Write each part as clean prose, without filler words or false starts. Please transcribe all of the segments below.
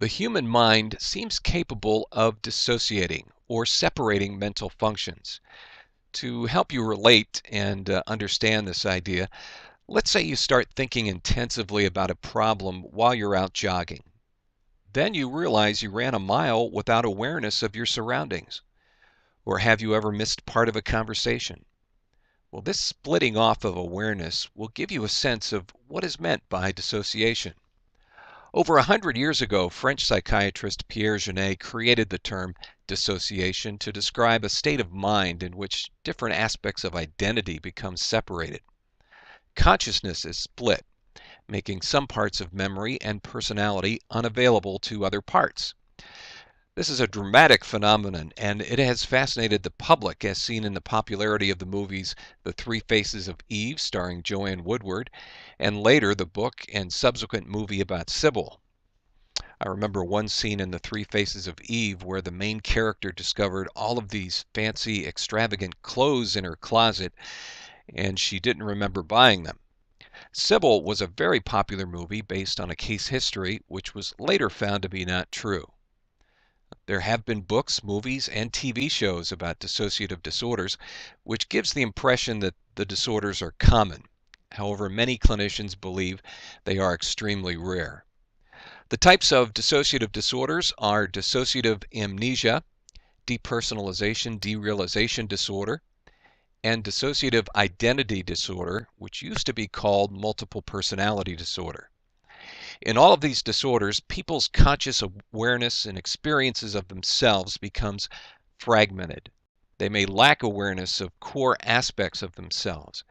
The human mind seems capable of dissociating or separating mental functions. To help you relate and understand this idea, let's say you start thinking intensively about a problem while you're out jogging. Then you realize you ran a mile without awareness of your surroundings. Or have you ever missed part of a conversation? Well, this splitting off of awareness will give you a sense of what is meant by dissociation. Over 100 years ago, French psychiatrist Pierre Janet created the term dissociation to describe a state of mind in which different aspects of identity become separated. Consciousness is split, making some parts of memory and personality unavailable to other parts. This is a dramatic phenomenon, and it has fascinated the public as seen in the popularity of the movies The Three Faces of Eve, starring Joanne Woodward, and later the book and subsequent movie about Sybil. I remember one scene in The Three Faces of Eve where the main character discovered all of these fancy, extravagant clothes in her closet, and she didn't remember buying them. Sybil was a very popular movie based on a case history which was later found to be not true. There have been books, movies, and TV shows about dissociative disorders, which gives the impression that the disorders are common. However, many clinicians believe they are extremely rare. The types of dissociative disorders are dissociative amnesia, depersonalization derealization disorder, and dissociative identity disorder, which used to be called multiple personality disorder. In all of these disorders, people's conscious awareness and experiences of themselves becomes fragmented. They may lack awareness of core aspects of themselves,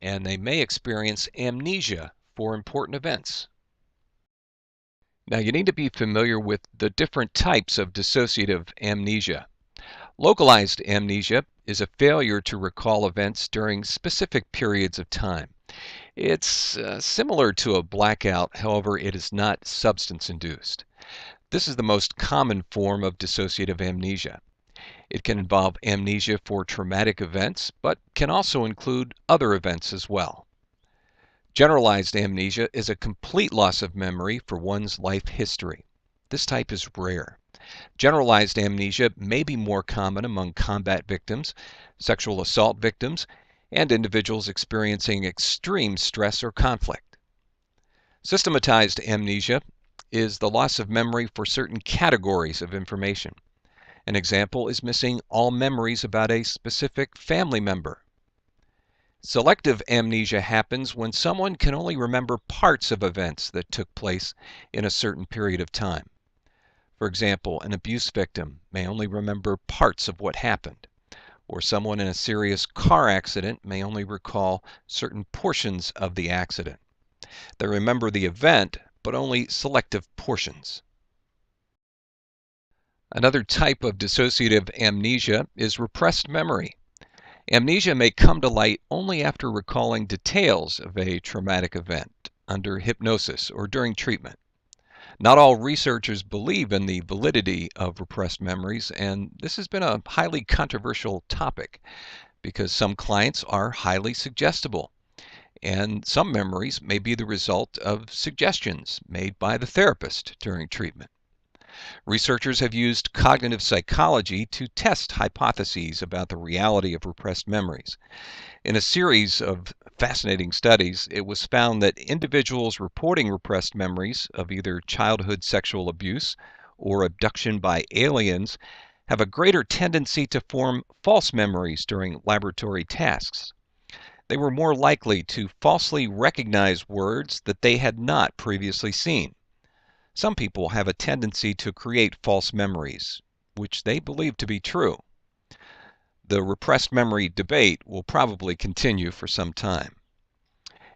and they may experience amnesia for important events. Now, you need to be familiar with the different types of dissociative amnesia. Localized amnesia is a failure to recall events during specific periods of time. It's similar to a blackout, however, it is not substance-induced. This is the most common form of dissociative amnesia. It can involve amnesia for traumatic events, but can also include other events as well. Generalized amnesia is a complete loss of memory for one's life history. This type is rare. Generalized amnesia may be more common among combat victims, sexual assault victims, and individuals experiencing extreme stress or conflict. Systematized amnesia is the loss of memory for certain categories of information. An example is missing all memories about a specific family member. Selective amnesia happens when someone can only remember parts of events that took place in a certain period of time. For example, an abuse victim may only remember parts of what happened, or someone in a serious car accident may only recall certain portions of the accident. They remember the event, but only selective portions. Another type of dissociative amnesia is repressed memory. Amnesia may come to light only after recalling details of a traumatic event under hypnosis or during treatment. Not all researchers believe in the validity of repressed memories, and this has been a highly controversial topic because some clients are highly suggestible, and some memories may be the result of suggestions made by the therapist during treatment. Researchers have used cognitive psychology to test hypotheses about the reality of repressed memories. In a series of fascinating studies, it was found that individuals reporting repressed memories of either childhood sexual abuse or abduction by aliens have a greater tendency to form false memories during laboratory tasks. They were more likely to falsely recognize words that they had not previously seen. Some people have a tendency to create false memories, which they believe to be true. The repressed memory debate will probably continue for some time.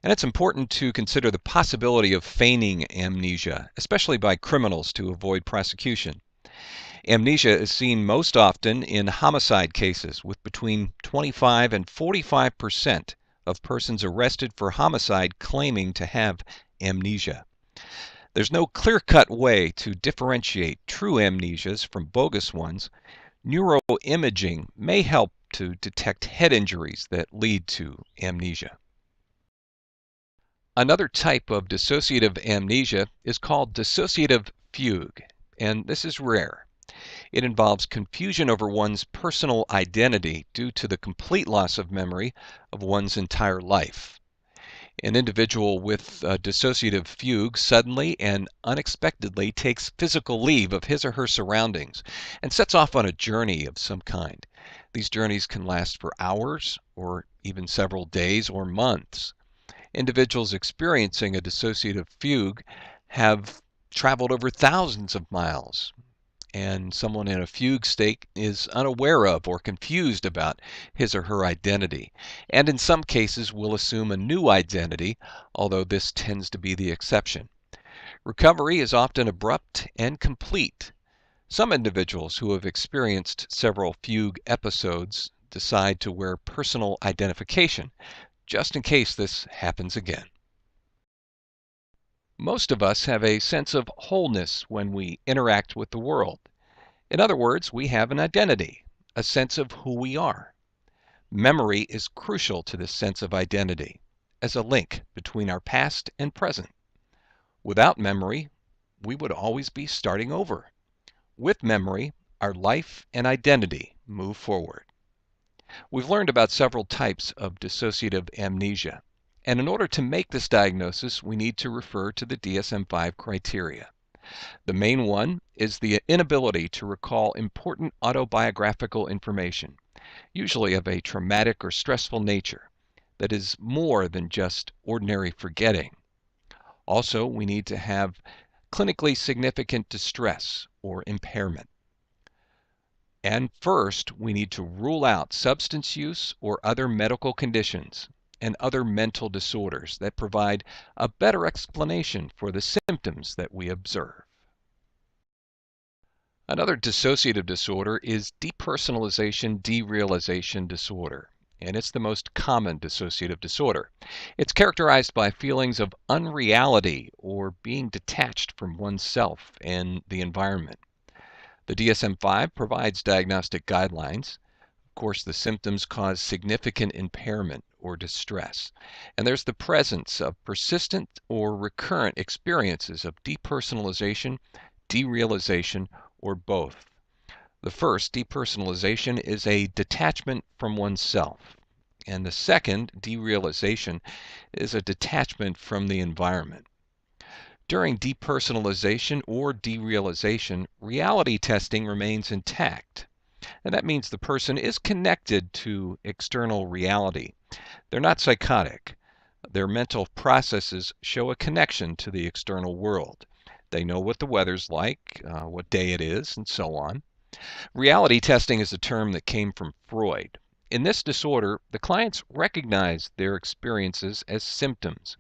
And it's important to consider the possibility of feigning amnesia, especially by criminals to avoid prosecution. Amnesia is seen most often in homicide cases, with between 25 and 45% of persons arrested for homicide claiming to have amnesia. There's no clear-cut way to differentiate true amnesias from bogus ones. Neuroimaging may help to detect head injuries that lead to amnesia. Another type of dissociative amnesia is called dissociative fugue. and this is rare. It involves confusion over one's personal identity due to the complete loss of memory of one's entire life. An individual with a dissociative fugue suddenly and unexpectedly takes physical leave of his or her surroundings and sets off on a journey of some kind. These journeys can last for hours or even several days or months. Individuals experiencing a dissociative fugue have traveled over thousands of miles, and someone in a fugue state is unaware of or confused about his or her identity, and in some cases will assume a new identity, although this tends to be the exception. Recovery is often abrupt and complete. Some individuals who have experienced several fugue episodes decide to wear personal identification, just in case this happens again. Most of us have a sense of wholeness when we interact with the world. In other words, we have an identity, a sense of who we are. Memory is crucial to this sense of identity, as a link between our past and present. Without memory, we would always be starting over. With memory, our life and identity move forward. We've learned about several types of dissociative amnesia, and in order to make this diagnosis, we need to refer to the DSM-5 criteria. The main one is the inability to recall important autobiographical information, usually of a traumatic or stressful nature, that is more than just ordinary forgetting. Also, we need to have clinically significant distress or impairment. And first, we need to rule out substance use or other medical conditions and other mental disorders that provide a better explanation for the symptoms that we observe. Another dissociative disorder is depersonalization derealization disorder, and it's the most common dissociative disorder. It's characterized by feelings of unreality or being detached from oneself and the environment. The DSM-5 provides diagnostic guidelines. Of course, the symptoms cause significant impairment or distress, and there's the presence of persistent or recurrent experiences of depersonalization, derealization, or both. The first, depersonalization, is a detachment from oneself, and the second, derealization, is a detachment from the environment. During depersonalization or derealization, reality testing remains intact, and that means the person is connected to external reality. They're not psychotic. Their mental processes show a connection to the external world. They know what the weather's like, what day it is, and so on. Reality testing is a term that came from Freud. In this disorder, the clients recognize their experiences as symptoms,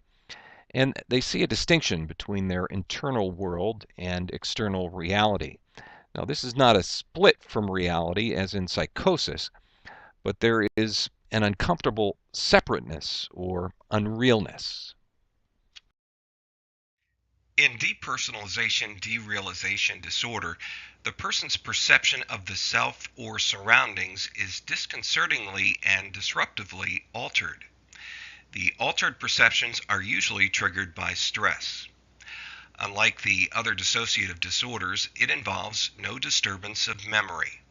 and they see a distinction between their internal world and external reality. Now, this is not a split from reality as in psychosis, but there is an uncomfortable separateness or unrealness. In depersonalization derealization disorder, the person's perception of the self or surroundings is disconcertingly and disruptively altered. The altered perceptions are usually triggered by stress. Unlike the other dissociative disorders, it involves no disturbance of memory.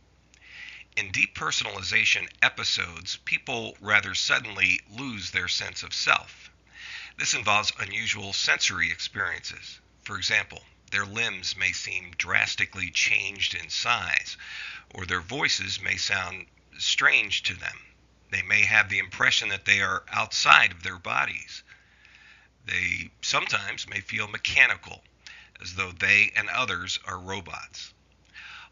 In depersonalization episodes, people rather suddenly lose their sense of self. This involves unusual sensory experiences. For example, their limbs may seem drastically changed in size, or their voices may sound strange to them. They may have the impression that they are outside of their bodies. They sometimes may feel mechanical, as though they and others are robots.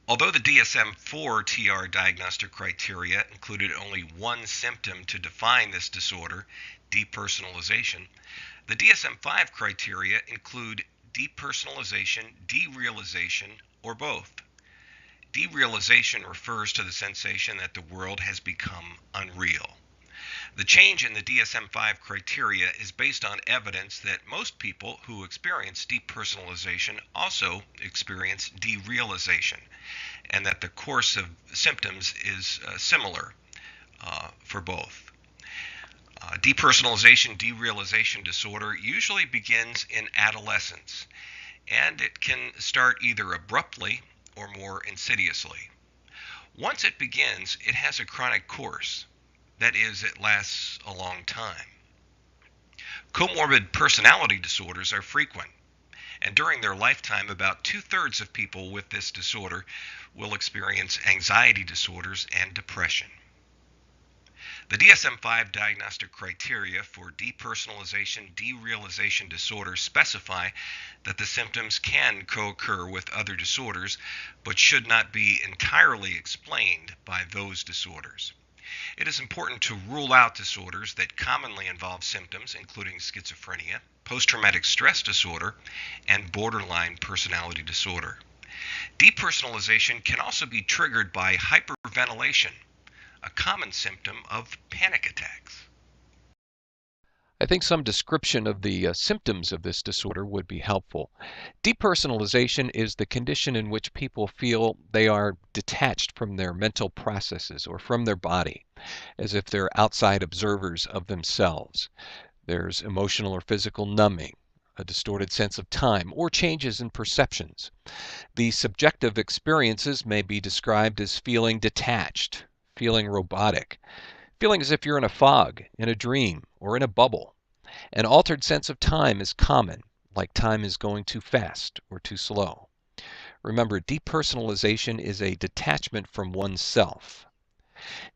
Although the DSM-4 TR diagnostic criteria included only one symptom to define this disorder, depersonalization, the DSM-5 criteria include depersonalization, derealization, or both. Derealization refers to the sensation that the world has become unreal. The change in the DSM-5 criteria is based on evidence that most people who experience depersonalization also experience derealization, and that the course of symptoms is similar for both. Depersonalization derealization disorder usually begins in adolescence and it can start either abruptly or more insidiously. Once it begins, it has a chronic course. That is, it lasts a long time. Comorbid personality disorders are frequent, and during their lifetime, about two-thirds of people with this disorder will experience anxiety disorders and depression. The DSM-5 diagnostic criteria for depersonalization derealization disorders specify that the symptoms can co-occur with other disorders, but should not be entirely explained by those disorders. It is important to rule out disorders that commonly involve symptoms, including schizophrenia, post-traumatic stress disorder, and borderline personality disorder. Depersonalization can also be triggered by hyperventilation, a common symptom of panic attacks. I think some description of the symptoms of this disorder would be helpful. Depersonalization is the condition in which people feel they are detached from their mental processes or from their body, as if they're outside observers of themselves. There's emotional or physical numbing, a distorted sense of time, or changes in perceptions. The subjective experiences may be described as feeling detached, feeling robotic, feeling as if you're in a fog, in a dream, or in a bubble. An altered sense of time is common, like time is going too fast or too slow. Remember, depersonalization is a detachment from oneself.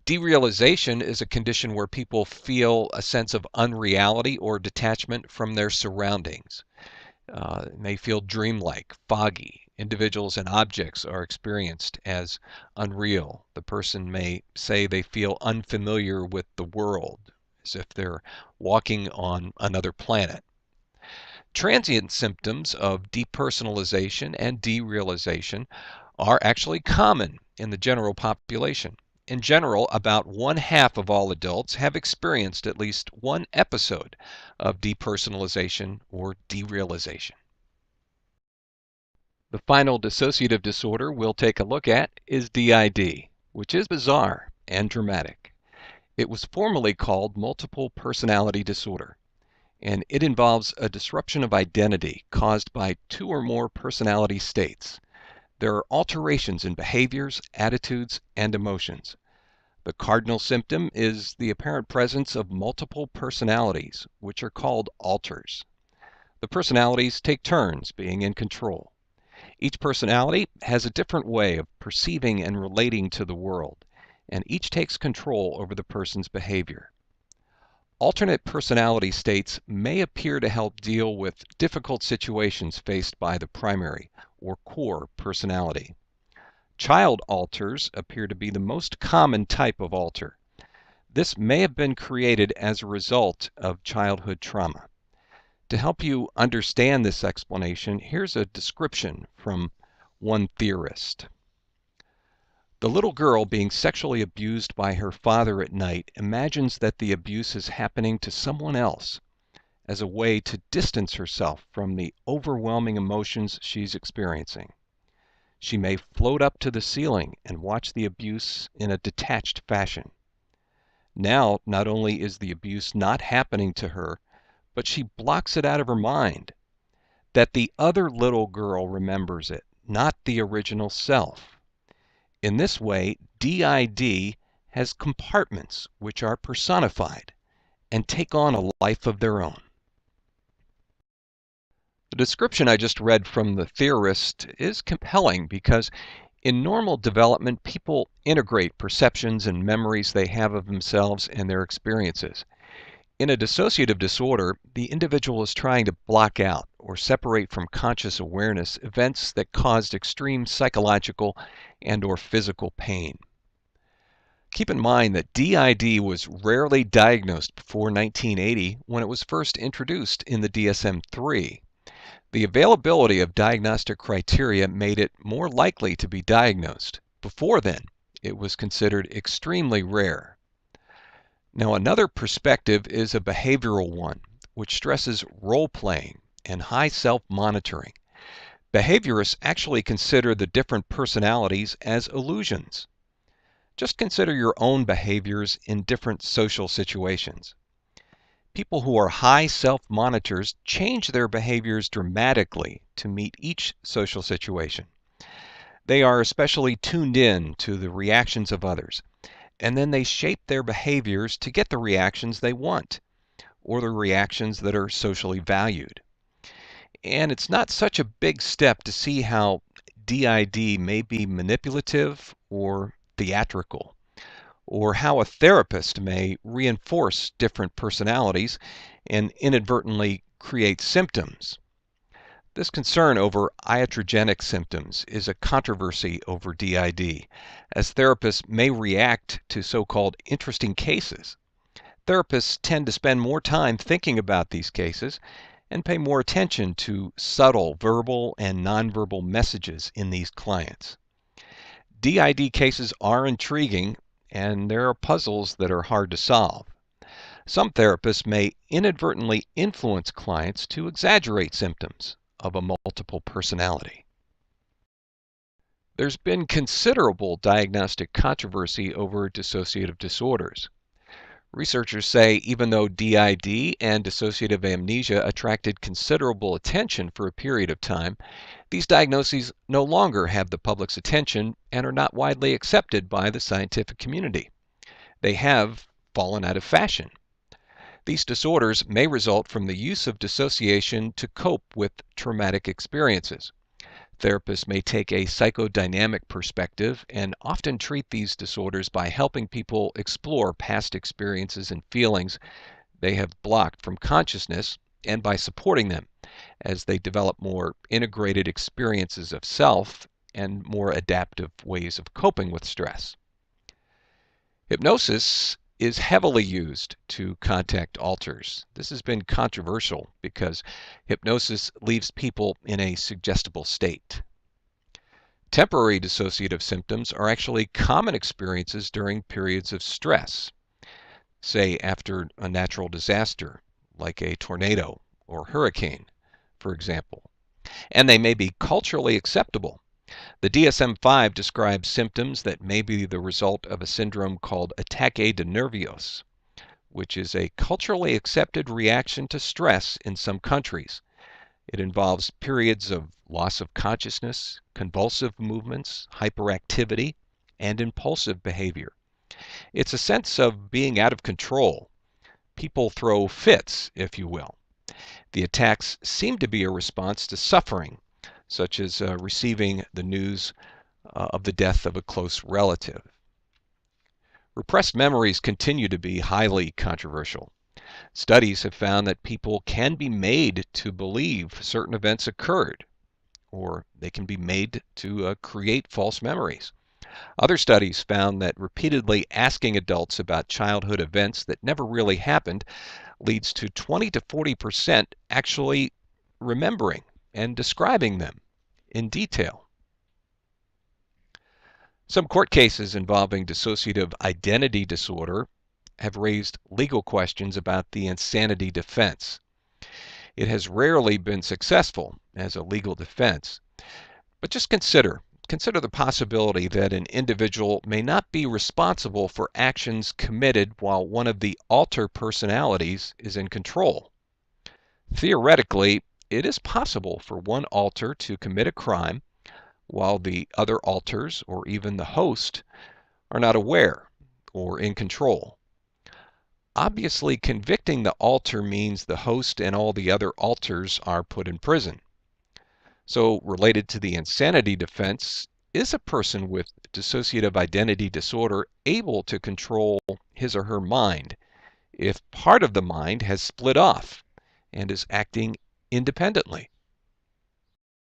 Derealization is a condition where people feel a sense of unreality or detachment from their surroundings. It may feel dreamlike, foggy. Individuals and objects are experienced as unreal. The person may say they feel unfamiliar with the world, as if they're walking on another planet. Transient symptoms of depersonalization and derealization are actually common in the general population. In general, about 1/2 of all adults have experienced at least one episode of depersonalization or derealization. The final dissociative disorder we'll take a look at is DID, which is bizarre and dramatic. It was formerly called multiple personality disorder, and it involves a disruption of identity caused by two or more personality states. There are alterations in behaviors, attitudes, and emotions. The cardinal symptom is the apparent presence of multiple personalities, which are called alters. The personalities take turns being in control. Each personality has a different way of perceiving and relating to the world, and each takes control over the person's behavior. Alternate personality states may appear to help deal with difficult situations faced by the primary or core personality. Child alters appear to be the most common type of alter. This may have been created as a result of childhood trauma. To help you understand this explanation, here's a description from one theorist. The little girl being sexually abused by her father at night imagines that the abuse is happening to someone else as a way to distance herself from the overwhelming emotions she's experiencing. She may float up to the ceiling and watch the abuse in a detached fashion. Now, not only is the abuse not happening to her, but she blocks it out of her mind. That the other little girl remembers it, not the original self. In this way, DID has compartments which are personified and take on a life of their own. The description I just read from the theorist is compelling because in normal development, people integrate perceptions and memories they have of themselves and their experiences. In a dissociative disorder, the individual is trying to block out or separate from conscious awareness events that caused extreme psychological and/or physical pain. Keep in mind that DID was rarely diagnosed before 1980 when it was first introduced in the DSM-3. The availability of diagnostic criteria made it more likely to be diagnosed. Before then, it was considered extremely rare. Now, another perspective is a behavioral one, which stresses role-playing and high self-monitoring. Behaviorists actually consider the different personalities as illusions. Just consider your own behaviors in different social situations. People who are high self-monitors change their behaviors dramatically to meet each social situation. They are especially tuned in to the reactions of others, and then they shape their behaviors to get the reactions they want, or the reactions that are socially valued. And it's not such a big step to see how DID may be manipulative or theatrical, or how a therapist may reinforce different personalities and inadvertently create symptoms. This concern over iatrogenic symptoms is a controversy over DID, as therapists may react to so-called interesting cases. Therapists tend to spend more time thinking about these cases and pay more attention to subtle verbal and nonverbal messages in these clients. DID cases are intriguing, and there are puzzles that are hard to solve. Some therapists may inadvertently influence clients to exaggerate symptoms of a multiple personality. There's been considerable diagnostic controversy over dissociative disorders. Researchers say even though DID and dissociative amnesia attracted considerable attention for a period of time, these diagnoses no longer have the public's attention and are not widely accepted by the scientific community. They have fallen out of fashion. These disorders may result from the use of dissociation to cope with traumatic experiences. Therapists may take a psychodynamic perspective and often treat these disorders by helping people explore past experiences and feelings they have blocked from consciousness, and by supporting them as they develop more integrated experiences of self and more adaptive ways of coping with stress. Hypnosis is heavily used to contact alters. This has been controversial because hypnosis leaves people in a suggestible state. Temporary dissociative symptoms are actually common experiences during periods of stress, say after a natural disaster like a tornado or hurricane, for example, and they may be culturally acceptable. The DSM-5 describes symptoms that may be the result of a syndrome called ataque de nervios, which is a culturally accepted reaction to stress in some countries. It involves periods of loss of consciousness, convulsive movements, hyperactivity, and impulsive behavior. It's a sense of being out of control. People throw fits, if you will. The attacks seem to be a response to suffering, such as receiving the news of the death of a close relative. Repressed memories continue to be highly controversial. Studies have found that people can be made to believe certain events occurred, or they can be made to create false memories. Other studies found that repeatedly asking adults about childhood events that never really happened leads to 20 to 40% actually remembering and describing them in detail. Some court cases involving dissociative identity disorder have raised legal questions about the insanity defense. It has rarely been successful as a legal defense, but just consider the possibility that an individual may not be responsible for actions committed while one of the alter personalities is in control. Theoretically, it is possible for one alter to commit a crime while the other alters, or even the host, are not aware or in control. Obviously, convicting the alter means the host and all the other alters are put in prison. So, related to the insanity defense, is a person with dissociative identity disorder able to control his or her mind if part of the mind has split off and is acting independently?